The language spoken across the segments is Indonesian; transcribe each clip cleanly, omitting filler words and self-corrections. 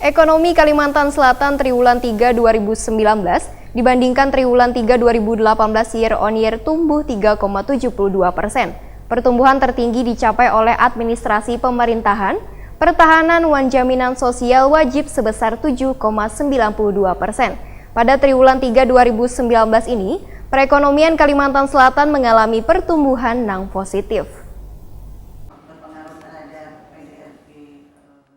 Ekonomi Kalimantan Selatan triwulan 3 2019 dibandingkan triwulan 3 2018 year on year tumbuh 3,72%. Pertumbuhan tertinggi dicapai oleh administrasi pemerintahan, pertahanan wan jaminan sosial wajib sebesar 7,92%. Pada triwulan 3 2019 ini, perekonomian Kalimantan Selatan mengalami pertumbuhan yang positif.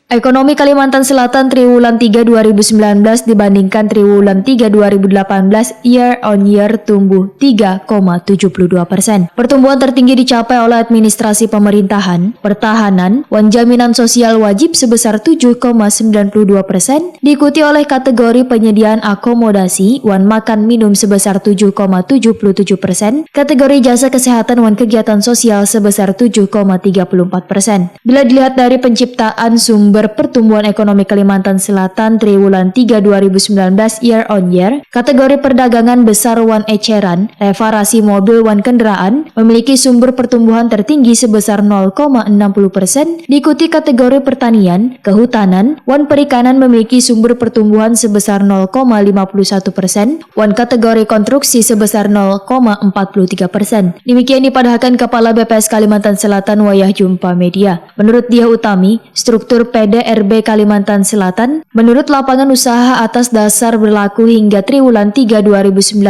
Ekonomi Kalimantan Selatan triwulan 3 2019 dibandingkan triwulan 3 2018 year on year tumbuh 3,72%. Pertumbuhan tertinggi dicapai oleh administrasi pemerintahan, pertahanan, wan jaminan sosial wajib sebesar 7,92%, diikuti oleh kategori penyediaan akomodasi, wan makan minum sebesar 7,77%, kategori jasa kesehatan wan kegiatan sosial sebesar 7,34%. Bila dilihat dari penciptaan sumber pertumbuhan ekonomi Kalimantan Selatan triwulan 3 2019 year on year, kategori perdagangan besar wan eceran, reparasi mobil wan kendaraan memiliki sumber pertumbuhan tertinggi sebesar 0,60%, diikuti kategori pertanian, kehutanan, wan perikanan memiliki sumber pertumbuhan sebesar 0,51%, wan kategori konstruksi sebesar 0,43%. Demikian dipadahkan Kepala BPS Kalimantan Selatan Wayah Jumpa Media. Menurut Diah Utami, struktur PDRB Kalimantan Selatan, menurut lapangan usaha atas dasar berlaku hingga triwulan 3 2019,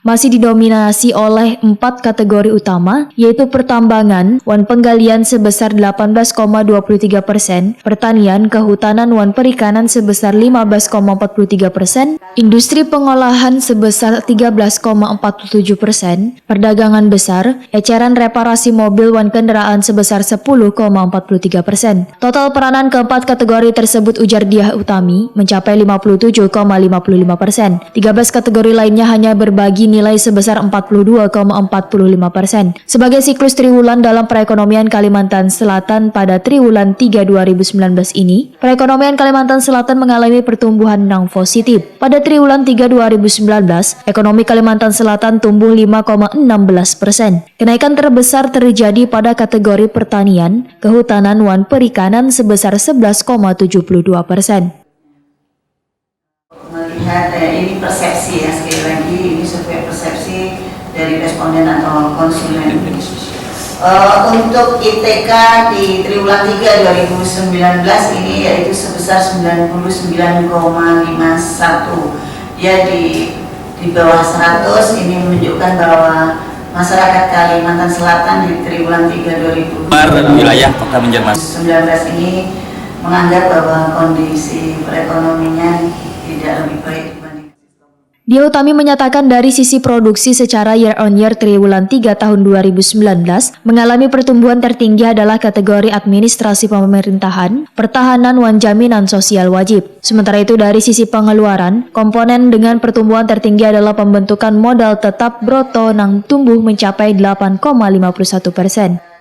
masih didominasi oleh 4 kategori utama, yaitu pertambangan, wan penggalian sebesar 18,23%, pertanian, kehutanan, wan perikanan sebesar 15,43%, industri pengolahan sebesar 13,47%, perdagangan besar, eceran reparasi mobil wan kendaraan sebesar 10,43%. Total peranan keempat kategori tersebut, ujar Diah Utami, mencapai 57,55%. 13 kategori lainnya hanya berbagi nilai sebesar 42,45%. Sebagai siklus triwulan dalam perekonomian Kalimantan Selatan pada triwulan 3 2019 ini, perekonomian Kalimantan Selatan mengalami pertumbuhan yang positif. Pada triwulan 3 2019, ekonomi Kalimantan Selatan tumbuh 5,16%. Kenaikan terbesar terjadi pada kategori pertanian, kehutanan, wan perikanan sebesar 11,72%. Melihat ini persepsi ya, sekali lagi ini survei persepsi dari responden atau konsumen. Untuk ITK di triwulan 3 2019 ini yaitu sebesar 99,51. Ya di bawah 100, ini menunjukkan bahwa masyarakat Kalimantan Selatan di triwulan 3 2019 wilayah Kota Banjarmasin ini menganggap bahwa kondisi perekonomiannya tidak lebih baik dibanding. Diah Utami menyatakan dari sisi produksi secara year on year triwulan 3 tahun 2019 mengalami pertumbuhan tertinggi adalah kategori administrasi pemerintahan, pertahanan, wan jaminan sosial wajib. Sementara itu dari sisi pengeluaran, komponen dengan pertumbuhan tertinggi adalah pembentukan modal tetap broto yang tumbuh mencapai 8,51%.